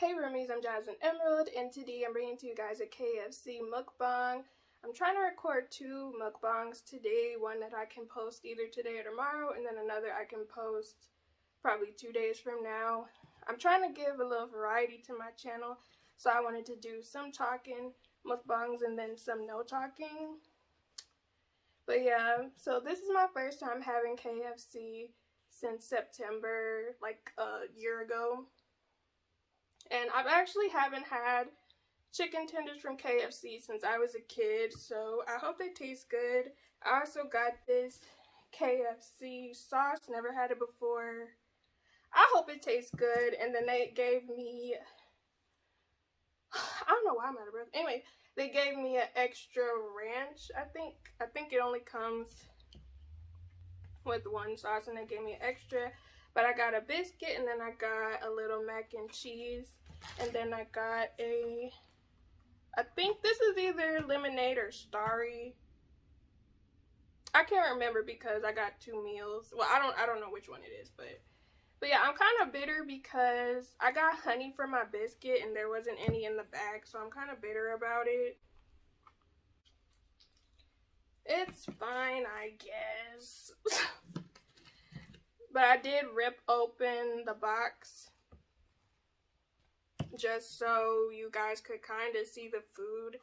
Hey roomies, I'm Jasmine Emerald, and today I'm bringing to you guys a KFC mukbang. I'm trying to record 2 mukbangs today, one that I can post either today or tomorrow, and then another I can post probably 2 days from now. I'm trying to give a little variety to my channel, so I wanted to do some talking mukbangs and then some no talking. But yeah, so this is my first time having KFC since September, like a year ago. And I actually haven't had chicken tenders from KFC since I was a kid, so I hope they taste good. I also got this KFC sauce, never had it before. I hope it tastes good. And then they gave me, I don't know why I'm out of breath. Anyway, they gave me an extra ranch. I think it only comes with one sauce, and they gave me an extra. But I got a biscuit, and then I got a little mac and cheese, and then I got I think this is either lemonade or Starry. I can't remember because I got 2 meals. Well, I don't know which one it is, but yeah, I'm kind of bitter because I got honey for my biscuit and there wasn't any in the bag, so I'm kind of bitter about it. It's fine, I guess. But I did rip open the box just so you guys could kind of see the food.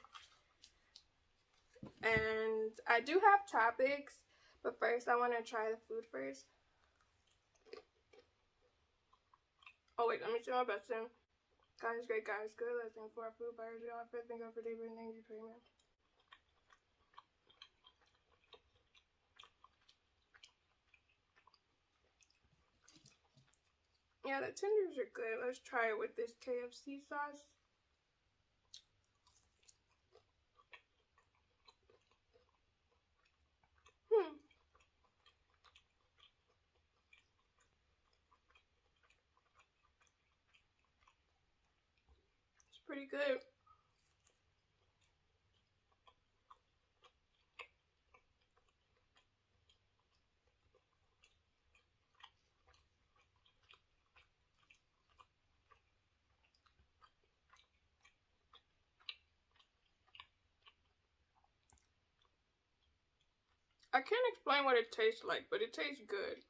And I do have topics, but first I want to try the food first. Oh wait, let me show my best thing. God is great, God is good. Let's thank for our food, buyers, we all first thank God for David and thank you for Amen. Yeah, the tenders are good. Let's try it with this KFC sauce. It's pretty good. I can't explain what it tastes like, but it tastes good.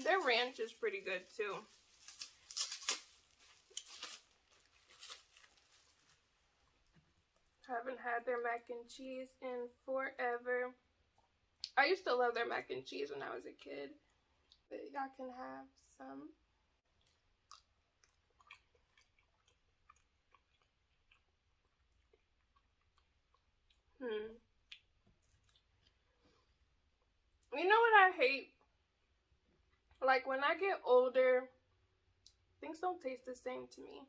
Their ranch is pretty good too. Haven't had their mac and cheese in forever. I used to love their mac and cheese when I was a kid. But y'all can have some. You know what I hate? Like when I get older, things don't taste the same to me.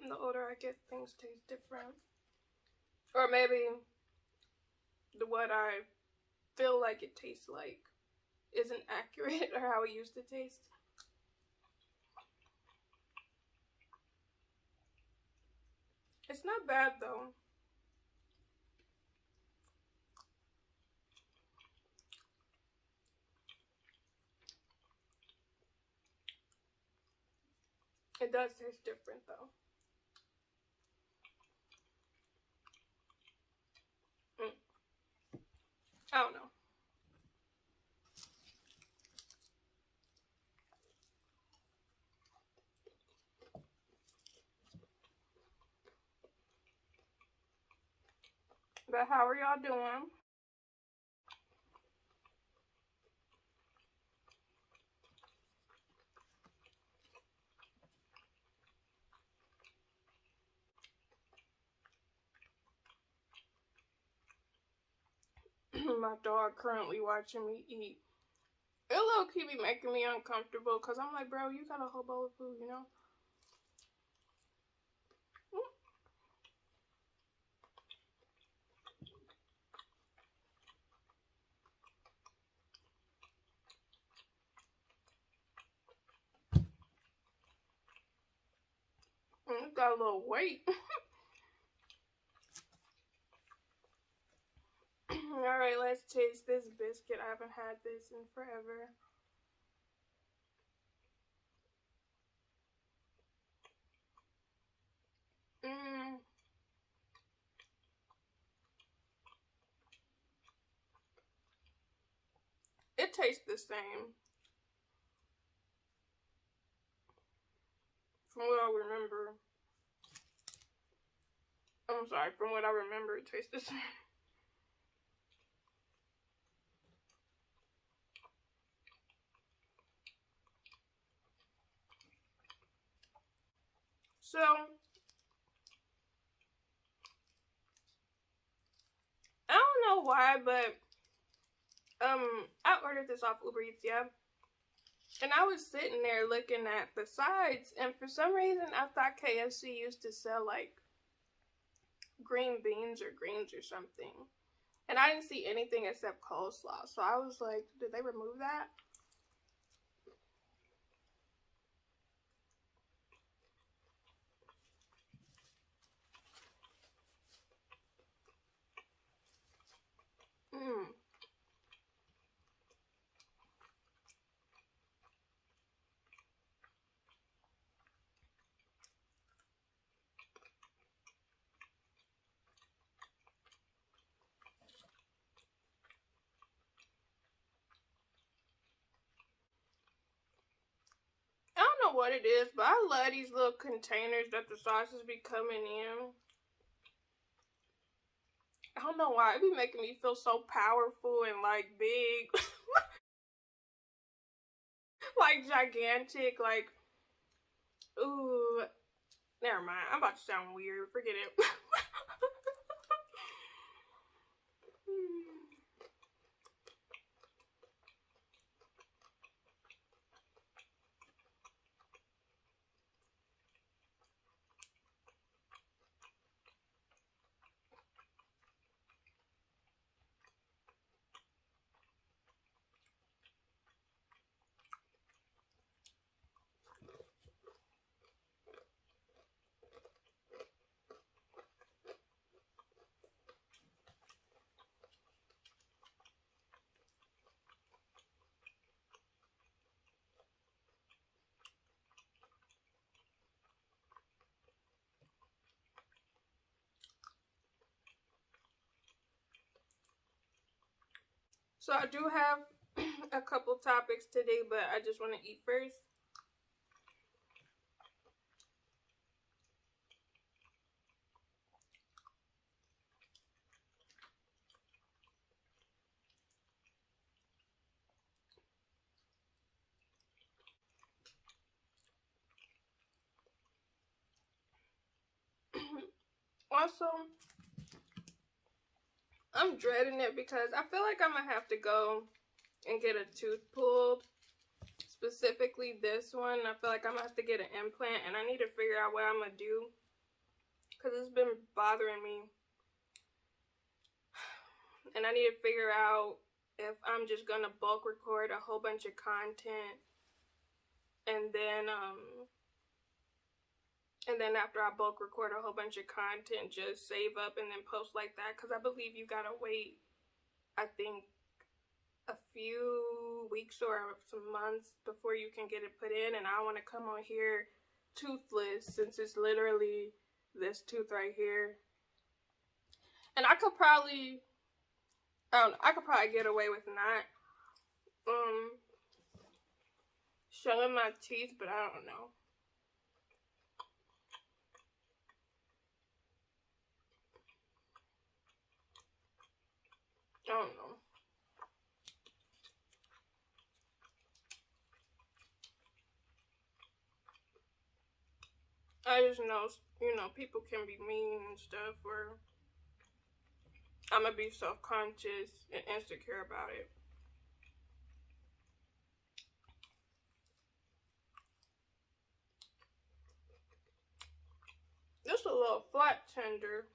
And the older I get, things taste different. Or maybe what I feel like it tastes like isn't accurate or how it used to taste. It's not bad though. It does taste different though. I don't know. But how are y'all doing? my dog currently watching me eat. It low-key be making me uncomfortable because I'm like, bro, you got a whole bowl of food, you know? It's got a little weight. Alright, let's taste this biscuit. I haven't had this in forever. It tastes the same. From what I remember. I'm sorry, from what I remember, it tastes the same. So, I don't know why, but I ordered this off Uber Eats, yeah. And I was sitting there looking at the sides, and for some reason I thought KFC used to sell like green beans or greens or something. And I didn't see anything except coleslaw. So I was like, did they remove that? I don't know what it is, but I love these little containers that the sauces be coming in. I don't know why. It be making me feel so powerful and like big. Like gigantic. Like, ooh. Never mind. I'm about to sound weird. Forget it. So I do have a couple topics today, but I just want to eat first. Also, I'm dreading it because I feel like I'm gonna have to go and get a tooth pulled. Specifically this one. I feel like I'm gonna have to get an implant, and I need to figure out what I'm gonna do because it's been bothering me. And I need to figure out if I'm just gonna bulk record a whole bunch of content and then after I bulk record a whole bunch of content, just save up and then post like that, because I believe you gotta wait, I think, a few weeks or some months before you can get it put in. And I want to come on here toothless, since it's literally this tooth right here. And I could probably, I don't know, I could probably get away with not showing my teeth, but I don't know. I don't know. I just know, you know, people can be mean and stuff, or I'm gonna be self-conscious and insecure about it. Just a little flat tender.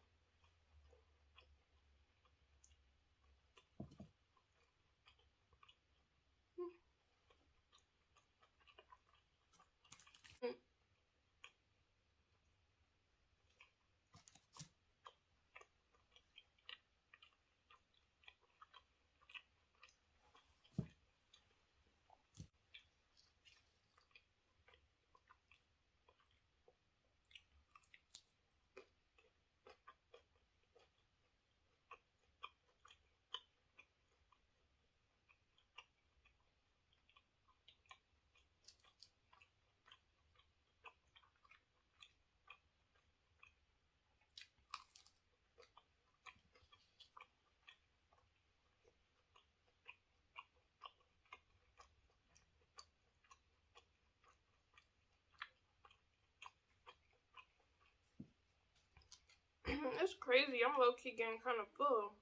It's crazy. I'm low-key getting kind of full.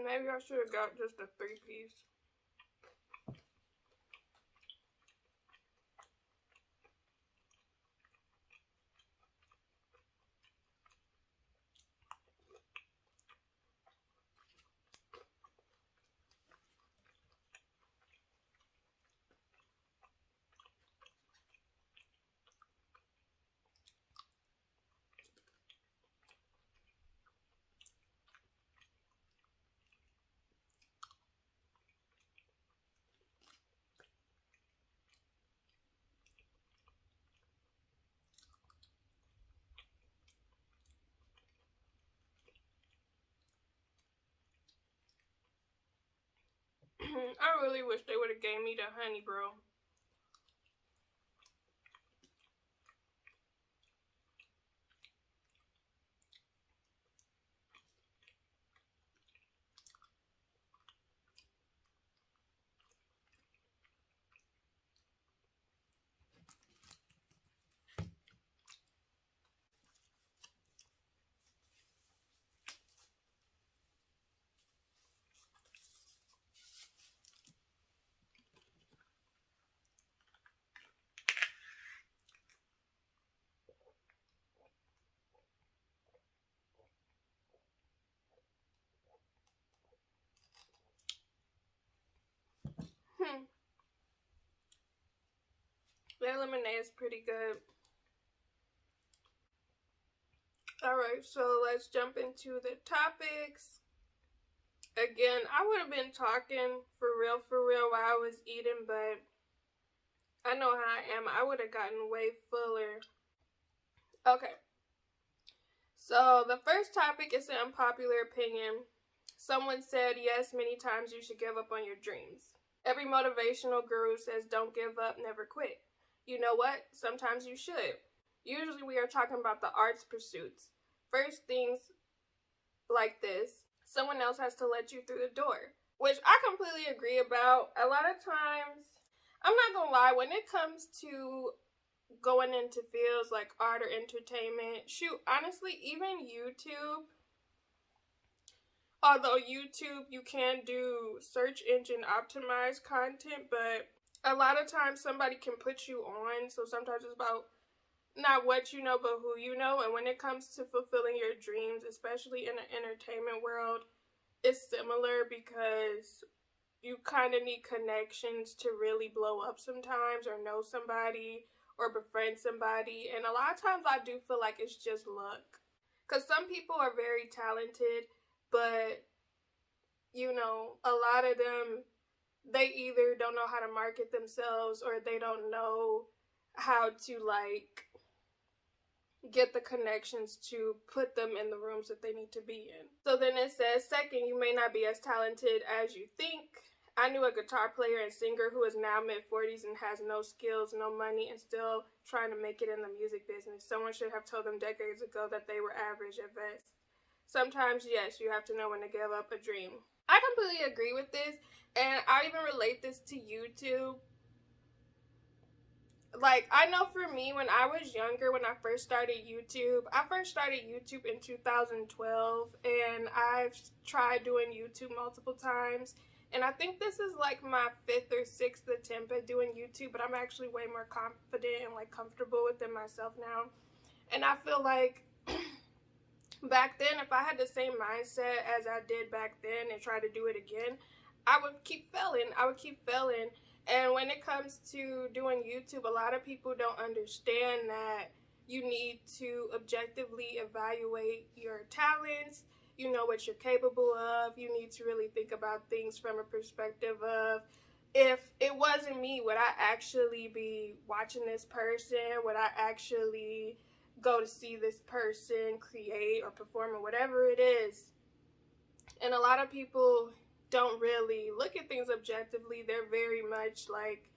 Maybe I should have got just a 3-piece. I really wish they would have gave me the honey, bro. That lemonade is pretty good. Alright, so let's jump into the topics. Again, I would have been talking for real while I was eating, but I know how I am. I would have gotten way fuller. Okay. So the first topic is an unpopular opinion. Someone said, yes, many times you should give up on your dreams. Every motivational guru says don't give up, never quit. You know what? Sometimes you should. Usually we are talking about the arts pursuits. First things like this, someone else has to let you through the door, which I completely agree about. A lot of times, I'm not gonna lie, when it comes to going into fields like art or entertainment, shoot, honestly, even YouTube, although YouTube, you can do search engine optimized content, but a lot of times somebody can put you on, so sometimes it's about not what you know, but who you know. And when it comes to fulfilling your dreams, especially in the entertainment world, it's similar because you kind of need connections to really blow up sometimes, or know somebody, or befriend somebody. And a lot of times I do feel like it's just luck. Because some people are very talented, but, you know, a lot of them, they either don't know how to market themselves, or they don't know how to, like, get the connections to put them in the rooms that they need to be in. So then it says, second, you may not be as talented as you think. I knew a guitar player and singer who is now mid-40s and has no skills, no money, and still trying to make it in the music business. Someone should have told them decades ago that they were average at best. Sometimes, yes, you have to know when to give up a dream. I completely agree with this, and I even relate this to YouTube. Like, I know for me, when I was younger, when I first started YouTube in 2012, and I've tried doing YouTube multiple times, and I think this is like my 5th or 6th attempt at doing YouTube, but I'm actually way more confident and like comfortable within myself now. And I feel like back then, if I had the same mindset as I did back then and try to do it again, I would keep failing. And when it comes to doing YouTube, a lot of people don't understand that you need to objectively evaluate your talents. You know what you're capable of. You need to really think about things from a perspective of, if it wasn't me, would I actually be watching this person? Would I actually go to see this person create or perform or whatever it is? And a lot of people don't really look at things objectively. They're very much like,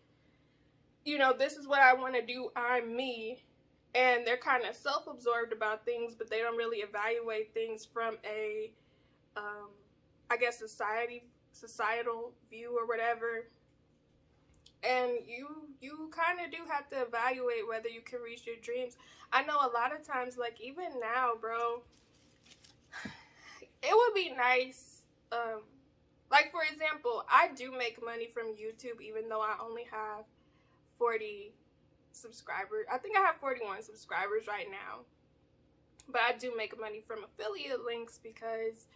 you know, this is what I want to do, I'm me. And they're kind of self-absorbed about things, but they don't really evaluate things from a, I guess, societal view or whatever. And you kind of do have to evaluate whether you can reach your dreams. I know a lot of times, like even now, bro, it would be nice, like, for example, I do make money from YouTube, even though I only have 40 subscribers. I think I have 41 subscribers right now. But I do make money from affiliate links because,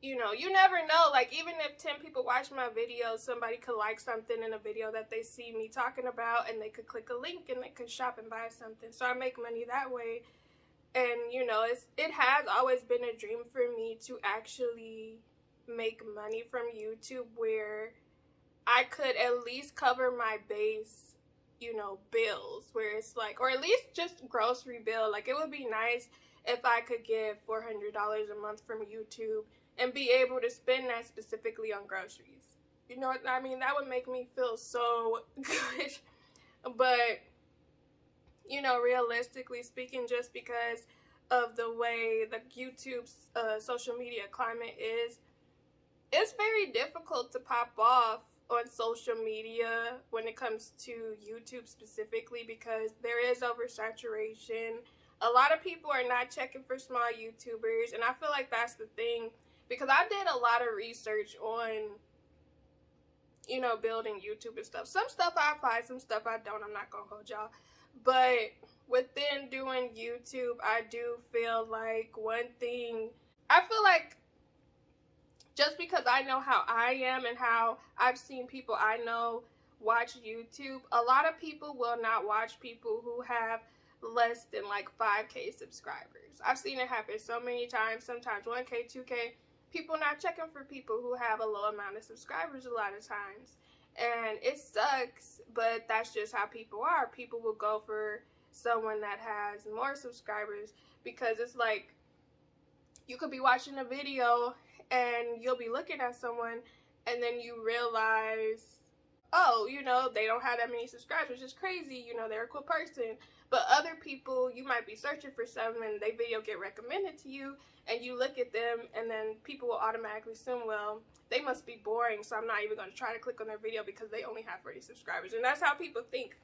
you know, you never know. Like, even if 10 people watch my videos, somebody could like something in a video that they see me talking about, and they could click a link and they could shop and buy something. So I make money that way. And, you know, it has always been a dream for me to actually make money from YouTube where I could at least cover my base, you know, bills, where it's like, or at least just grocery bill. Like, it would be nice if I could get $400 a month from YouTube and be able to spend that specifically on groceries. You know what I mean? That would make me feel so good. But, you know, realistically speaking, just because of the way the YouTube's social media climate is, it's very difficult to pop off on social media when it comes to YouTube specifically, because there is oversaturation. A lot of people are not checking for small YouTubers, and I feel like that's the thing, because I did a lot of research on, you know, building YouTube and stuff. Some stuff I apply, some stuff I don't. I'm not gonna hold y'all. But within doing YouTube, I do feel like just because I know how I am and how I've seen people I know watch YouTube, a lot of people will not watch people who have less than like 5K subscribers. I've seen it happen so many times, sometimes 1K, 2K. People not checking for people who have a low amount of subscribers a lot of times. And it sucks, but that's just how people are. People will go for someone that has more subscribers, because it's like, you could be watching a video and you'll be looking at someone and then you realize, oh, you know, they don't have that many subscribers, which is crazy. You know, they're a cool person. But other people, you might be searching for something and their video get recommended to you, and you look at them, and then people will automatically assume, well, they must be boring, so I'm not even going to try to click on their video because they only have 40 subscribers. And that's how people think.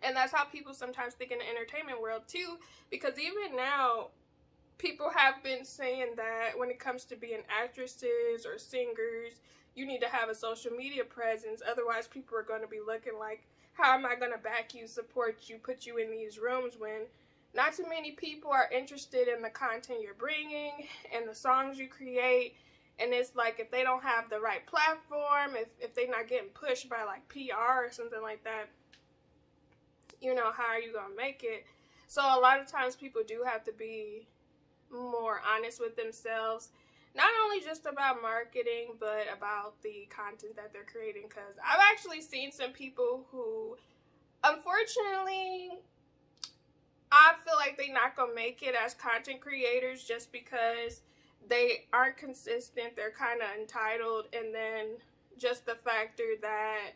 And that's how people sometimes think in the entertainment world too, because even now, people have been saying that when it comes to being actresses or singers, you need to have a social media presence. Otherwise, people are going to be looking like, how am I going to back you, support you, put you in these rooms, when not too many people are interested in the content you're bringing and the songs you create. And it's like, if they don't have the right platform, if they're not getting pushed by like PR or something like that, you know, how are you going to make it? So a lot of times people do have to be more honest with themselves, not only just about marketing, but about the content that they're creating. Because I've actually seen some people who, unfortunately, I feel like they're not gonna make it as content creators just because they aren't consistent. They're kind of entitled, and then just the factor that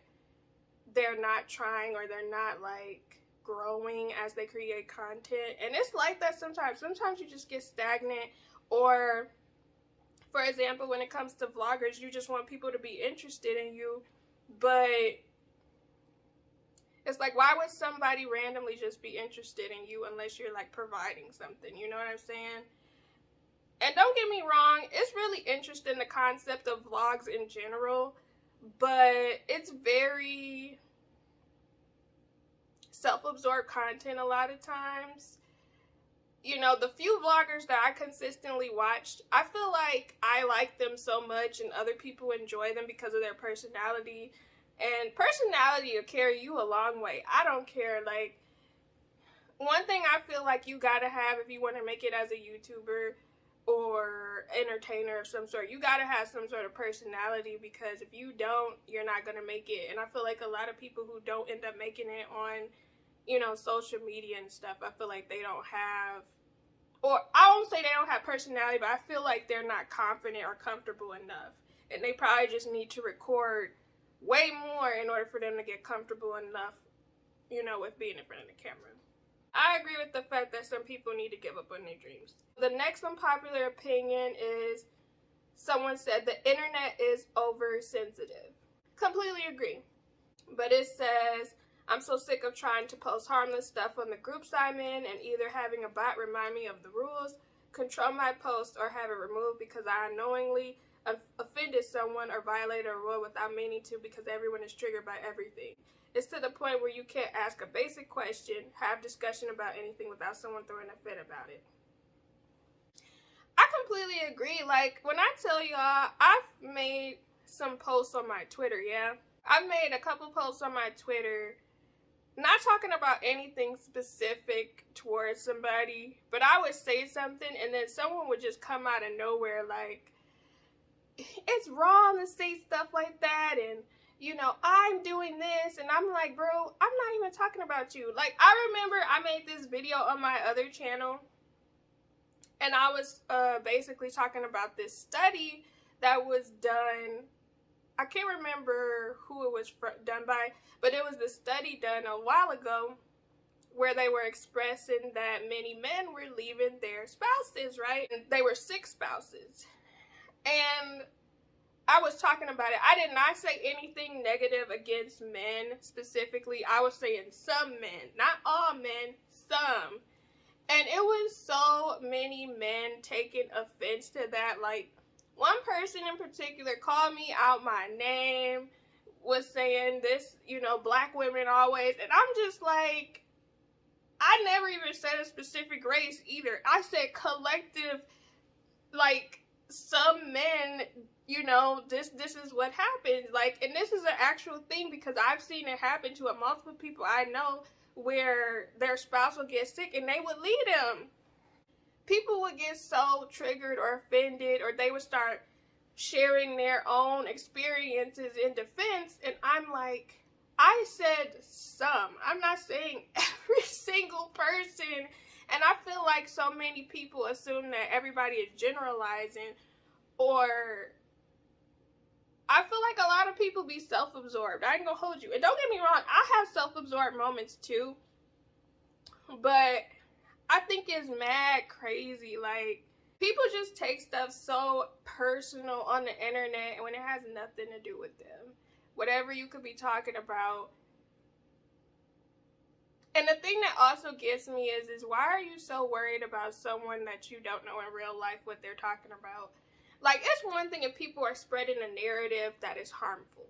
they're not trying or they're not like growing as they create content. And it's like that sometimes. Sometimes you just get stagnant, or for example, when it comes to vloggers, you just want people to be interested in you, but it's like, why would somebody randomly just be interested in you unless you're like providing something? You know what I'm saying? And don't get me wrong, it's really interesting, the concept of vlogs in general, but it's very self-absorbed content a lot of times. You know, the few vloggers that I consistently watched, I feel like I like them so much and other people enjoy them because of their personality. And personality will carry you a long way. I don't care. Like, one thing I feel like you gotta have if you want to make it as a YouTuber or entertainer of some sort, you gotta have some sort of personality, because if you don't, you're not gonna make it. And I feel like a lot of people who don't end up making it on, you know, social media and stuff, I feel like they don't have, or I won't say they don't have personality, but I feel like they're not confident or comfortable enough. And they probably just need to record way more in order for them to get comfortable enough, you know, with being in front of the camera. I agree with the fact that some people need to give up on their dreams. The next unpopular opinion is, someone said the internet is oversensitive. Completely agree. But it says, I'm so sick of trying to post harmless stuff on the groups I'm in and either having a bot remind me of the rules, control my post, or have it removed because I unknowingly offended someone or violated a rule without meaning to, because everyone is triggered by everything. It's to the point where you can't ask a basic question, have discussion about anything without someone throwing a fit about it. I completely agree. Like, when I tell y'all, I've made some posts on my Twitter, yeah? I've made a couple posts on my Twitter, not talking about anything specific towards somebody, but I would say something and then someone would just come out of nowhere like, it's wrong to say stuff like that, and you know, I'm doing this, and I'm like, bro, I'm not even talking about you. Like, I remember I made this video on my other channel, and I was basically talking about this study that was done. I can't remember who it was done by, but it was the study done a while ago where they were expressing that many men were leaving their spouses, right? And they were 6 spouses. And I was talking about it. I did not say anything negative against men specifically. I was saying some men, not all men, some. And it was so many men taking offense to that. Like, one person in particular called me out my name, was saying this, you know, black women always. And I'm just like, I never even said a specific race either. I said collective, like, some men, you know, this is what happens. Like, and this is an actual thing because I've seen it happen to multiple people I know where their spouse will get sick and they would leave them. People would get so triggered or offended, or they would start sharing their own experiences in defense. And I'm like, I said some. I'm not saying every single person. And I feel like so many people assume that everybody is generalizing, or I feel like a lot of people be self-absorbed. I ain't gonna hold you. And don't get me wrong, I have self-absorbed moments too. But I think it's mad crazy. Like, people just take stuff so personal on the internet when it has nothing to do with them. Whatever you could be talking about. And the thing that also gets me is why are you so worried about someone that you don't know in real life what they're talking about? Like, it's one thing if people are spreading a narrative that is harmful.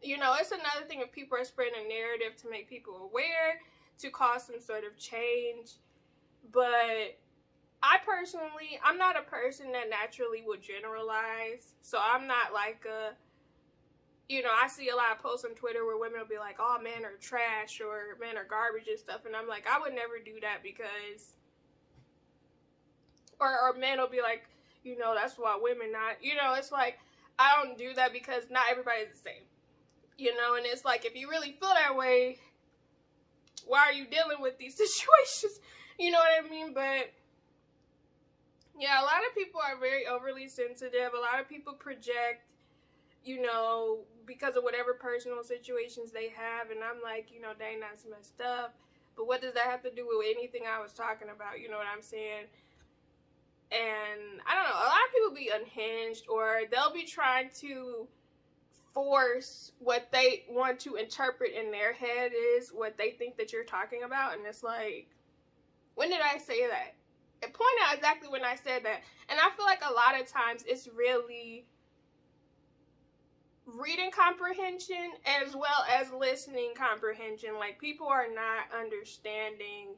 You know, it's another thing if people are spreading a narrative to make people aware, to cause some sort of change. But I personally, I'm not a person that naturally would generalize. So I'm not like a, you know, I see a lot of posts on Twitter where women will be like, oh, men are trash or men are garbage and stuff. And I'm like, I would never do that because, or men will be like, you know, that's why women not, you know, it's like, I don't do that because not everybody's the same, you know. And it's like, if you really feel that way, why are you dealing with these situations? You know what I mean? But yeah, a lot of people are very overly sensitive. A lot of people project. you know, because of whatever personal situations they have. And I'm like, you know, dang, that's messed up. But what does that have to do with anything I was talking about? You know what I'm saying? And I don't know, a lot of people be unhinged, or they'll be trying to force what they want to interpret in their head is what they think that you're talking about. And it's like, when did I say that? It pointed out exactly when I said that. And I feel like a lot of times it's really reading comprehension as well as listening comprehension. Like, people are not understanding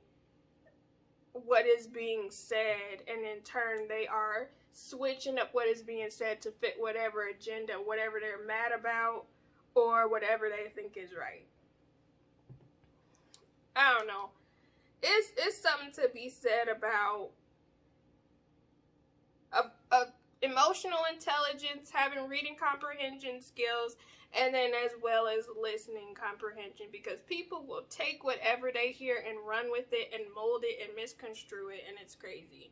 what is being said, and in turn they are switching up what is being said to fit whatever agenda, whatever they're mad about, or whatever they think is right. I don't know. It's something to be said about emotional intelligence, having reading comprehension skills, and then as well as listening comprehension, because people will take whatever they hear and run with it and mold it and misconstrue it, and it's crazy.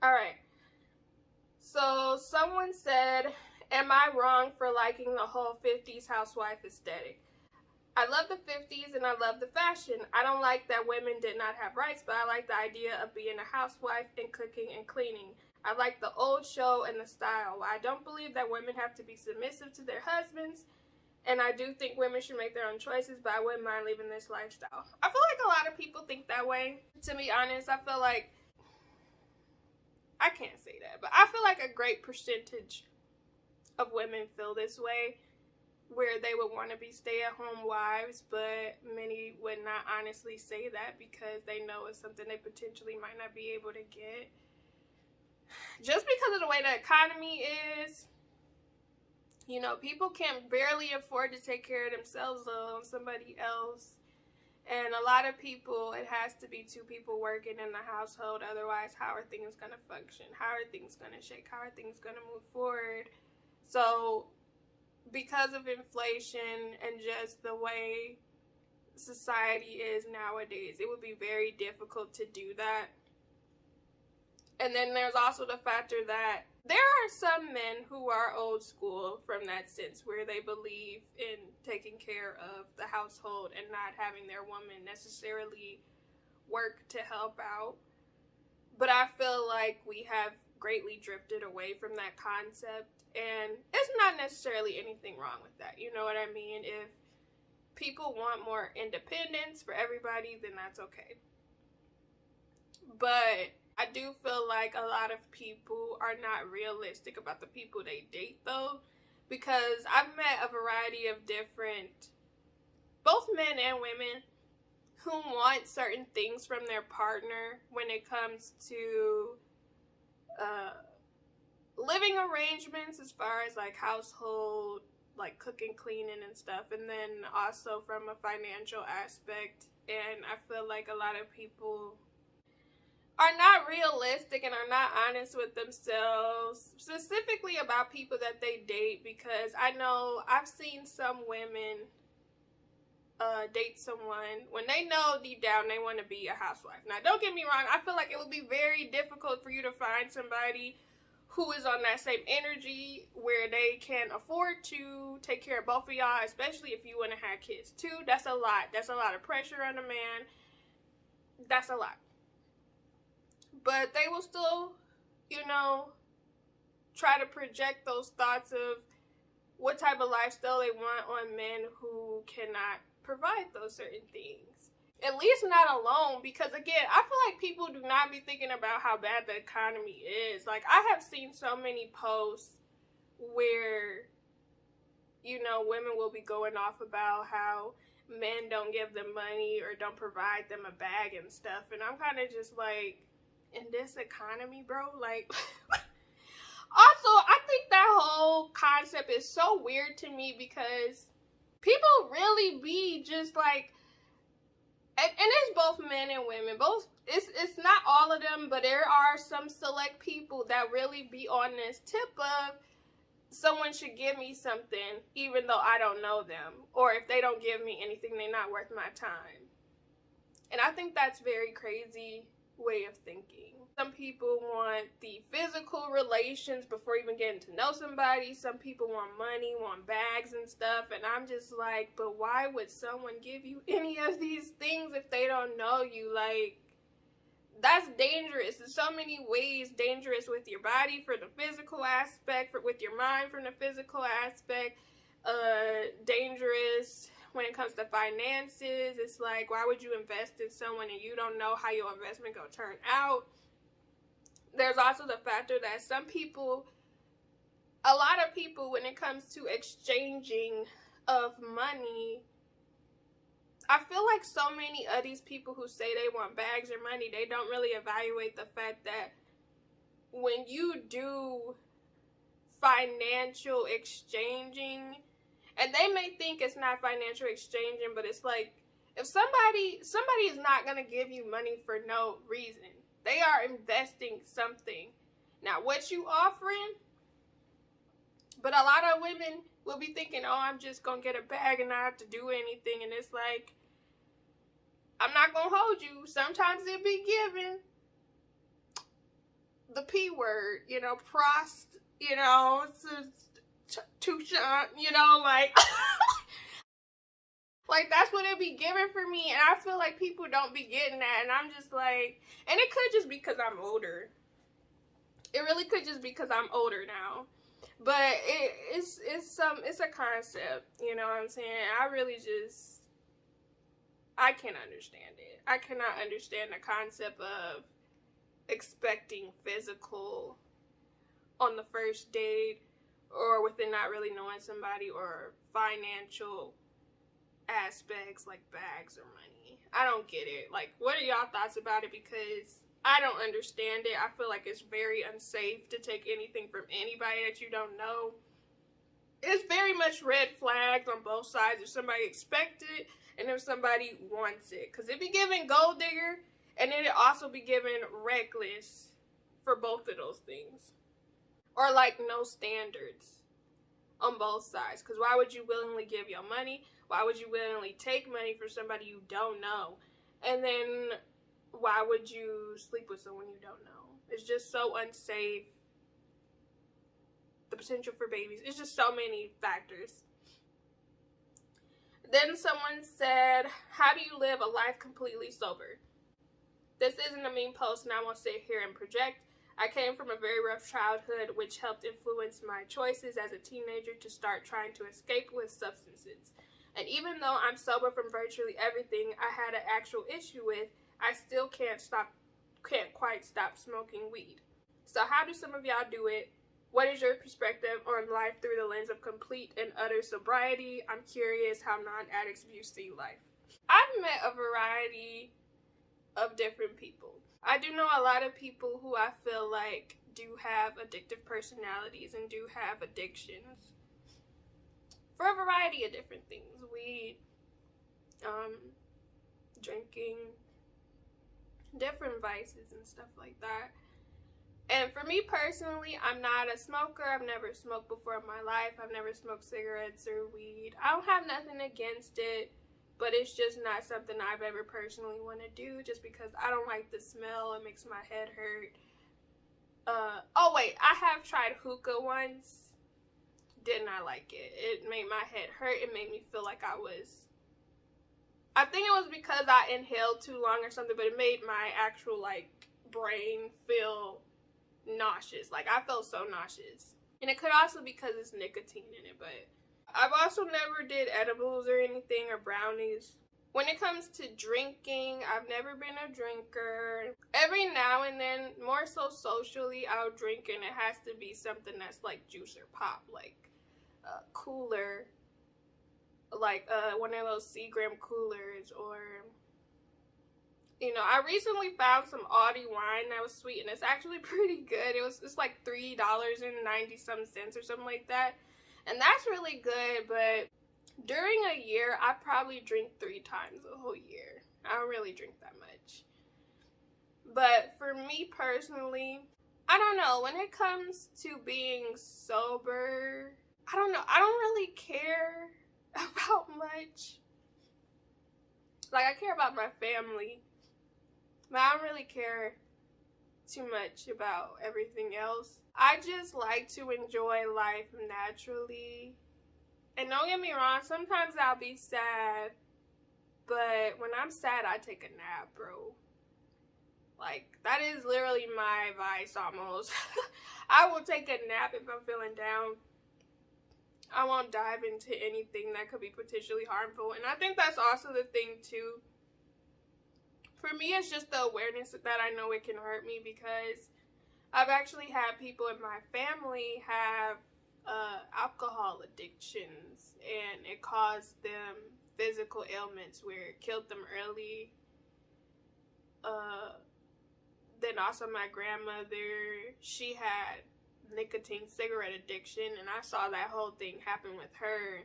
All right. So someone said, am I wrong for liking the whole 50s housewife aesthetic? I love the 50s and I love the fashion. I don't like that women did not have rights, but I like the idea of being a housewife and cooking and cleaning. I like the old show and the style. I don't believe that women have to be submissive to their husbands, and I do think women should make their own choices, but I wouldn't mind living this lifestyle. I feel like a lot of people think that way. To be honest, I feel like, I can't say that, but I feel like a great percentage of women feel this way, where they would want to be stay-at-home wives, but many would not honestly say that because they know it's something they potentially might not be able to get. Just because of the way the economy is, you know, people can barely afford to take care of themselves, let alone somebody else. And a lot of people, it has to be two people working in the household. Otherwise, how are things going to function? How are things going to shake? How are things going to move forward? So, because of inflation and just the way society is nowadays, it would be very difficult to do that. And then there's also the factor that there are some men who are old school from that sense, where they believe in taking care of the household and not having their woman necessarily work to help out. But I feel like we have greatly drifted away from that concept, and it's not necessarily anything wrong with that. You know what I mean? If people want more independence for everybody, then that's okay. But I do feel like a lot of people are not realistic about the people they date, though, because I've met a variety of different, both men and women, who want certain things from their partner when it comes to living arrangements, as far as like household, like cooking, cleaning and stuff, and then also from a financial aspect. And I feel like a lot of people are not realistic and are not honest with themselves, specifically about people that they date, because I know I've seen some women date someone when they know deep down they want to be a housewife. Now, don't get me wrong, I feel like it would be very difficult for you to find somebody who is on that same energy where they can afford to take care of both of y'all, especially if you want to have kids too. That's a lot. That's a lot of pressure on a man. That's a lot. But they will still, you know, try to project those thoughts of what type of lifestyle they want on men who cannot provide those certain things. At least not alone, because again, I feel like people do not be thinking about how bad the economy is. Like, I have seen so many posts where, you know, women will be going off about how men don't give them money or don't provide them a bag and stuff. And I'm kind of just like, in this economy, bro, like, also, I think that whole concept is so weird to me, because people really be just like, and it's both men and women, both, it's not all of them, but there are some select people that really be on this tip of, someone should give me something even though I don't know them, or if they don't give me anything, they're not worth my time. And I think that's very crazy way of thinking. Some people want the physical relations before even getting to know somebody. Some people want money, want bags and stuff. And I'm just like, but why would someone give you any of these things if they don't know you? Like, that's dangerous in so many ways. Dangerous with your body for the physical aspect, with your mind from the physical aspect. Dangerous when it comes to finances. It's like, why would you invest in someone and you don't know how your investment gonna turn out? There's also the factor that a lot of people, when it comes to exchanging of money, I feel like so many of these people who say they want bags or money, they don't really evaluate the fact that when you do financial exchanging, and they may think it's not financial exchanging, but it's like, if somebody is not going to give you money for no reason. They are investing something. Now, what you offering? But a lot of women will be thinking, oh, I'm just going to get a bag and not have to do anything. And it's like, I'm not going to hold you. Sometimes it be given the P word, you know, prost, you know, touchant, you know, like, like, that's what it be given for me. And I feel like people don't be getting that. And I'm just like, and it could just be because I'm older. It really could just be because I'm older now. But it's a concept, you know what I'm saying? I can't understand it. I cannot understand the concept of expecting physical on the first date, or within not really knowing somebody, or financial aspects like bags or money. I don't get it. Like, what are y'all thoughts about it? Because I don't understand it. I feel like it's very unsafe to take anything from anybody that you don't know. It's very much red flags on both sides. If somebody expects it and if somebody wants it. Because it be given gold digger, and then it also be given reckless for both of those things. Or like no standards on both sides. Because why would you willingly give your money? Why would you willingly take money from somebody you don't know? And then why would you sleep with someone you don't know? It's just so unsafe. The potential for babies. It's just so many factors. Then someone said, how do you live a life completely sober? This isn't a mean post, and I won't sit here and project. I came from a very rough childhood, which helped influence my choices as a teenager to start trying to escape with substances. And even though I'm sober from virtually everything I had an actual issue with, I still can't quite stop smoking weed. So how do some of y'all do it? What is your perspective on life through the lens of complete and utter sobriety? I'm curious how non-addicts view see life. I've met a variety of different people. I do know a lot of people who I feel like do have addictive personalities and do have addictions for a variety of different things. Weed, drinking, different vices and stuff like that. And for me personally, I'm not a smoker. I've never smoked before in my life. I've never smoked cigarettes or weed. I don't have nothing against it, but it's just not something I've ever personally want to do, just because I don't like the smell. It makes my head hurt. Oh wait, I have tried hookah once. Did not like it. It made my head hurt. It made me feel like I think it was because I inhaled too long or something, but it made my actual like brain feel nauseous. Like, I felt so nauseous. And it could also be because it's nicotine in it, but I've also never did edibles or anything, or brownies. When it comes to drinking, I've never been a drinker. Every now and then, more so socially, I'll drink, and it has to be something that's like juice or pop, like cooler, like one of those Seagram coolers, or you know, I recently found some Audi wine that was sweet, and it's actually pretty good. It's like $3.90 or something like that, and that's really good. But during a year, I probably drink 3 times a whole year. I don't really drink that much. But for me personally, I don't know. When it comes to being sober, I don't know. I don't really care about much. Like, I care about my family. But I don't really care too much about everything else. I just like to enjoy life naturally. And don't get me wrong, sometimes I'll be sad, but when I'm sad, I take a nap, bro. Like, that is literally my advice almost. I will take a nap if I'm feeling down. I won't dive into anything that could be potentially harmful. And I think that's also the thing too. For me, it's just the awareness that I know it can hurt me, because I've actually had people in my family have alcohol addictions, and it caused them physical ailments where it killed them early. Then also my grandmother, she had nicotine cigarette addiction, and I saw that whole thing happen with her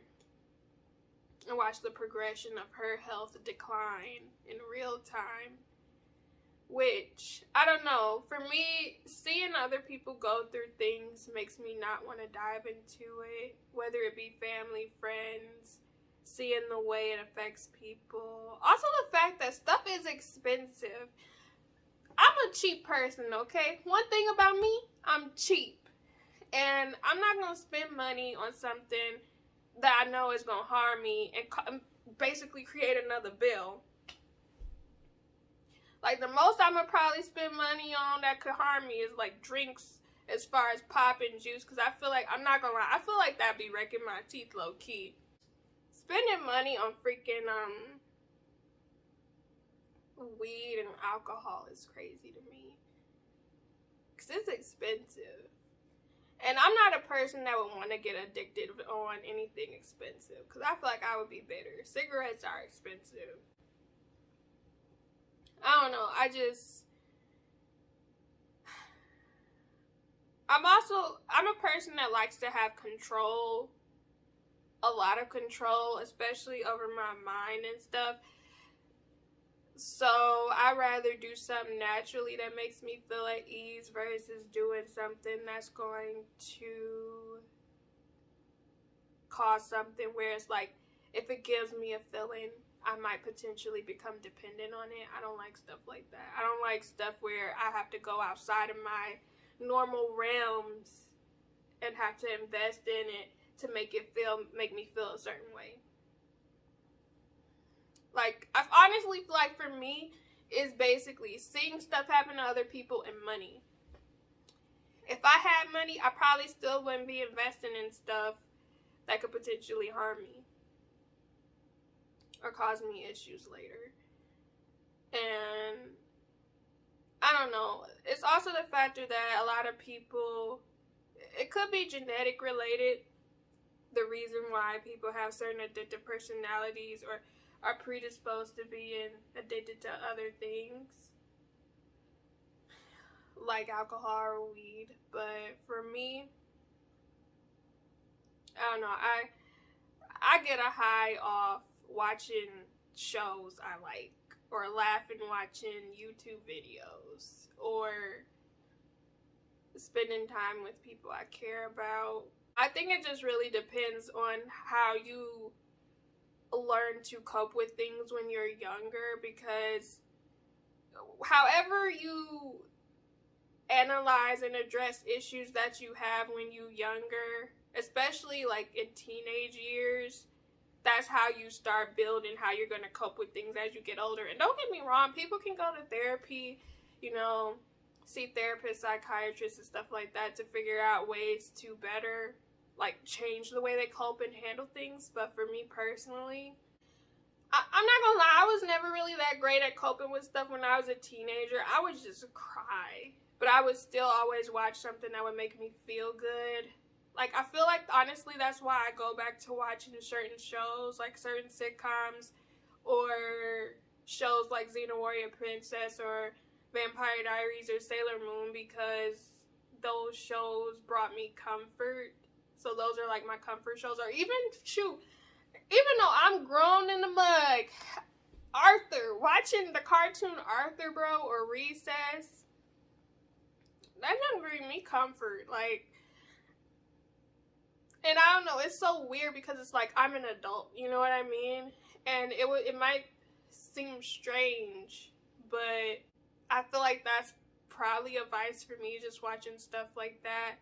and watched the progression of her health decline in real time. Which, I don't know, for me, seeing other people go through things makes me not want to dive into it, whether it be family, friends, seeing the way it affects people. Also the fact that stuff is expensive. I'm a cheap person, okay? One thing about me, I'm cheap. And I'm not going to spend money on something that I know is going to harm me and basically create another bill. Like, the most I'm going to probably spend money on that could harm me is, like, drinks as far as pop and juice. Because I feel like, I'm not going to lie, I feel like that'd be wrecking my teeth low-key. Spending money on freaking, weed and alcohol is crazy to me. Because it's expensive. And I'm not a person that would want to get addicted on anything expensive. Because I feel like I would be bitter. Cigarettes are expensive. I don't know, I'm a person that likes to have control, a lot of control, especially over my mind and stuff. So I'd rather do something naturally that makes me feel at ease versus doing something that's going to cause something where it's like, if it gives me a feeling, I might potentially become dependent on it. I don't like stuff like that. I don't like stuff where I have to go outside of my normal realms and have to invest in it to make me feel a certain way. Like, I honestly feel like for me, is basically seeing stuff happen to other people and money. If I had money, I probably still wouldn't be investing in stuff that could potentially harm me or cause me issues later. And I don't know. It's also the factor that a lot of people, it could be genetic related, the reason why people have certain addictive personalities or are predisposed to being addicted to other things like alcohol or weed. But for me, I don't know, I get a high off watching shows I like, or laughing watching YouTube videos, or spending time with people I care about. I think it just really depends on how you learn to cope with things when you're younger, because however you analyze and address issues that you have when you're younger, especially like in teenage years, that's how you start building how you're going to cope with things as you get older. And don't get me wrong, people can go to therapy, see therapists, psychiatrists, and stuff like that to figure out ways to better, like, change the way they cope and handle things. But for me personally, I'm not gonna lie, I was never really that great at coping with stuff when I was a teenager. I would just cry, but I would still always watch something that would make me feel good. Like, I feel like, honestly, that's why I go back to watching certain shows, like certain sitcoms, or shows like Xena Warrior Princess, or Vampire Diaries, or Sailor Moon, because those shows brought me comfort. So those are like my comfort shows. Or even though I'm grown in the mug, Arthur, watching the cartoon Arthur, bro, or Recess, that doesn't bring me comfort. Like, and I don't know, it's so weird because it's like I'm an adult, you know what I mean? And it might seem strange, but I feel like that's probably a vice for me, just watching stuff like that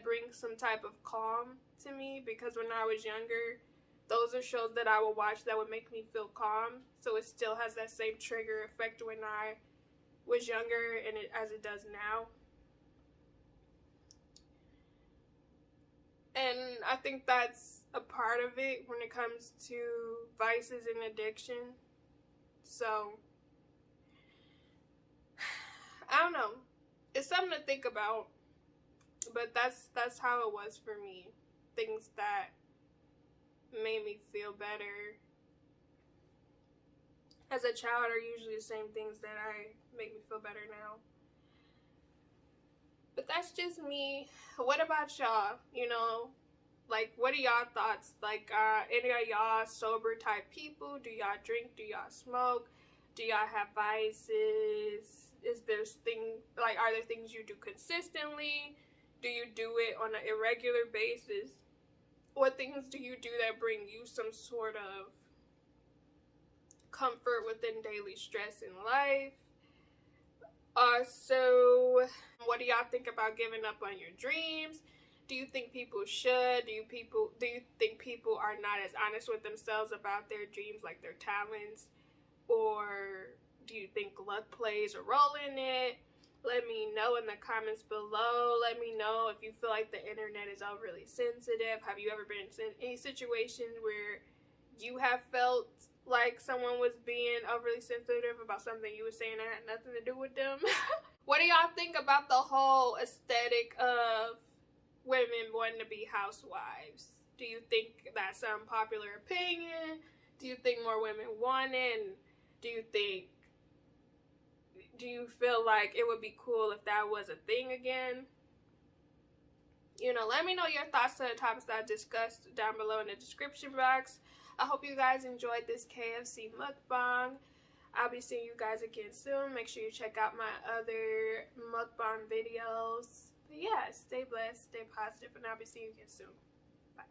brings some type of calm to me, because when I was younger, those are shows that I would watch that would make me feel calm. So it still has that same trigger effect when I was younger as it does now. And I think that's a part of it when it comes to vices and addiction. So I don't know. It's something to think about. But that's how it was for me. Things that made me feel better as a child are usually the same things that make me feel better now. But that's just me. What about y'all? You know, like, what are y'all thoughts? Like, any of y'all sober type people? Do y'all drink? Do y'all smoke? Do y'all have vices? Is there are there things you do consistently? Do you do it on an irregular basis? What things do you do that bring you some sort of comfort within daily stress in life? So what do y'all think about giving up on your dreams? Do you think people should? Do you think people are not as honest with themselves about their dreams, like their talents? Or do you think luck plays a role in it? Let me know in the comments below. Let me know if you feel like the internet is overly sensitive. Have you ever been in any situation where you have felt like someone was being overly sensitive about something you were saying that had nothing to do with them? What do y'all think about the whole aesthetic of women wanting to be housewives? Do you think that's an unpopular opinion? Do you think more women want it? And do you feel like it would be cool if that was a thing again? You know, let me know your thoughts to the topics that I discussed down below in the description box. I hope you guys enjoyed this KFC mukbang. I'll be seeing you guys again soon. Make sure you check out my other mukbang videos. But yeah, stay blessed, stay positive, and I'll be seeing you again soon. Bye.